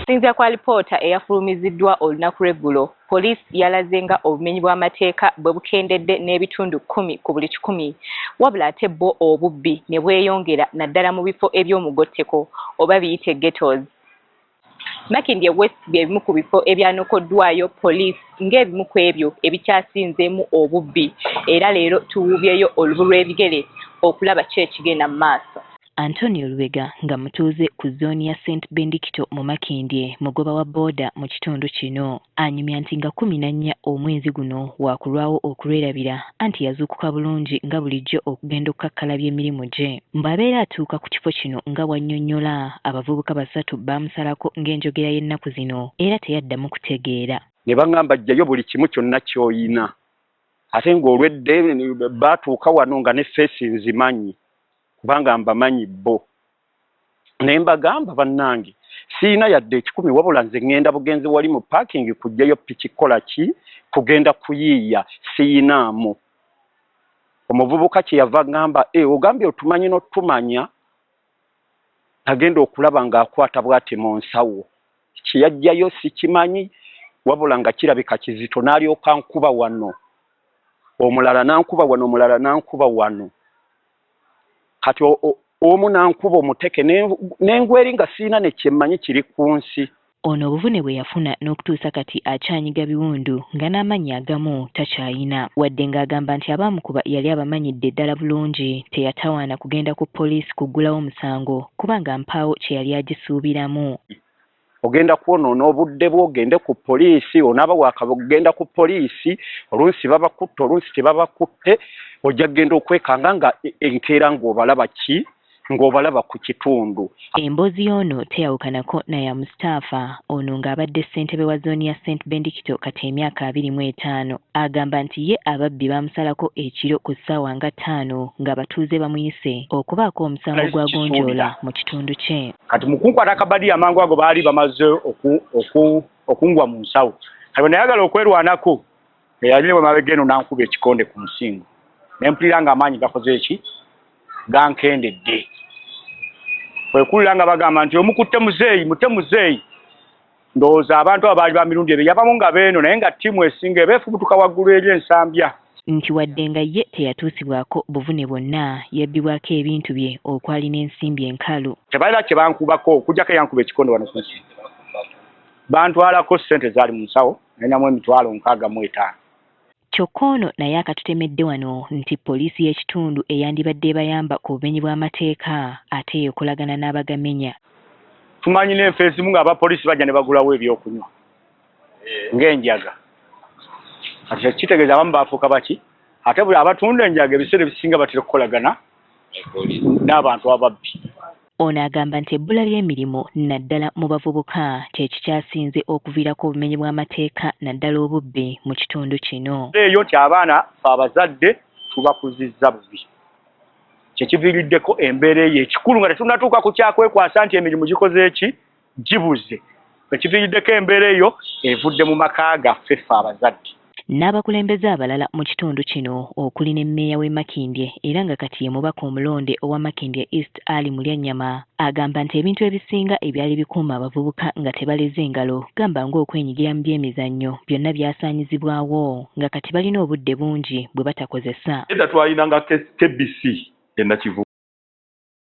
Sinzia kwa lipoota eyafulumiziddwa olunaku lw'eggulo, poliisi yalaze nga obumenyi bw'amateeka bwe bukendedde n'ebitundu 10 ku buli 100, wabula ate bo obubbi ne bweyongera naddala mu bifo eby'omugotteko oba biyite ghettos. Makindye West bye bimu ku bifo ebyanokoddwayo poliisi ng'ebimu ku ebyo ebikyasinzeemu obubbi, era leero tuwuubyeyo olubu lw'ebigere okulaba ki ekigenda mu maaso. Antonio Lubega nga mutuuze ku zooni ya St. Bendikito mu Makindye mugoba wa booda mu kitundu kino anyumya nti nga 14 omwezi guno waakulwawo okulwerabira anti yazuukuka bulungi nga bulijjo okugenda okukakkalabya emirimu gye. Mbw'abeera atuuka ku kifo kino nga bw'annyonnyola abavubuka 3 baamusalako ng'enjogera y'ennaku zino era teyaddamu kutegeera. Ne baŋŋamba ajjayo buli kimu kyonna ky'oyina ate ng'olwedde baatuuka wano nga ne feesi nzimanyi kubanga mbamanyi bo. Ne mbagamba bannange siina yadde 10 wabula nze ŋŋenda bugenzi wali mu parking kujjayo piki kola ki kugenda kuyiiya siinaamu. Omuvubuka kye yava ŋŋamba ogambye otumanyi n'otumanya agenda okulaba ng'akwata bw'ati mu nsawo kye yajjayo sikimanyi wabula nga kirabika kizito n'alyoka nkuba wano omulala n'ankuba wano omulala n'ankuba wano kati omu n'ankuba omuteke n'engweri nga siina ne kyemmanyi kiri ku nsi. Ono obuvune bwe yafuna n'okutuusa kati akyanyiga biwundu nga n'amannya agamu takyayina wadde ng'agamba nti abaamukuba yali abamanyidde ddala bulungi teyatawaana kugenda ku poliisi kuggulawo musango kubanga mpaawo kye yali agisuubiramu. Ogenda kwonoona obudde bwo ogende ku poliisi onaaba waakagenda ku poliisi oluusi babakutte oluusi tebabakutte ojja kgenda okwekanga nga enkeera ng'obalaba ki ng'obalaba ku kitundu. Emboozi y'ono teyawukanako n'aya Mustapha ono ng'abadde ssentebe wa zooni ya St. Bendikito kati emyaka 25 agamba nti ye ababbi baamusalako ekiro ku ssaawa nga 5 ng'abatuuze bamuyise okubaako omusango gwa gonjoola mu kitundu kye. Kati mu kunkwata akabadi amangu ago baali bamaze okungwa mu nsawo kati nayagala okwerwanako eyali bwe mabega eno n'ankuba ekikonde ku musingo ne mpulira ng'amaanyi gakoze eki gankendedde kwekulira nga bagamba nti omukutte muzeeyi mute muzeeyi ndowooza abantu abo baali ba mirundi ebyo yabamu nga beeno naye nga ttiimu esinga ebeefubutuka waggulu eri ensambya. Nti wadde nga ye teyatuusibwako buvune bwonna yabbibwako ebintu bye okwali n'ensimbi enkalu. Tebalina kye bankubako okujjako eyankuba ekikonde wano ku nsi bantwalako ssente zaali mu nsawo nalinamu emitwalo 65. Kyokka ono naye akatutemedde wano nti poliisi y'ekitundu eyandibadde ebayamba ku bumenyi bw'amateeka ate yeekolagana n'abagamenya. Tumanyi n'enfa ezimu ng'abapoliisi bajja ne bagulawo ebyokunywa ng'enjaga kati kitegeeza abamu baafuuka baki ate buli abatunda enjaga ebiseera ebisinga batera okukolagana n'abantu ababbi. Ono agamba nti ebbula ly'emirimu naddala mu bavubuka kye kikyasinze okuviirako obumenyi bw'amateeka naddala obubbi mu kitundu kino. Eyo nti abaana abazadde tubakuzizza bubi kye kiviiriddeko embeera eyo ekikulu nga tetunnatuuka ku kyakwekwasa nti emirimu gikoze eki gibuze ekiviiriddeko embeera eyo evudde mu maka gaffe ffe abazadde. N'abakulembeze abalala mu kitundu kino okuli ne mmeeya w'e Makindye era nga kati ye mubaka omulonde owa Makindye East Ali Mulyannyama agamba nti ebintu ebisinga ebyali bikuuma abavubuka nga tebaleze engalo gamba ng'okwenyigira mu by'emizannyo byonna byasaanyizibwawo nga kati balina obudde bungi bwe batakozesa. Edda twalinanga KBC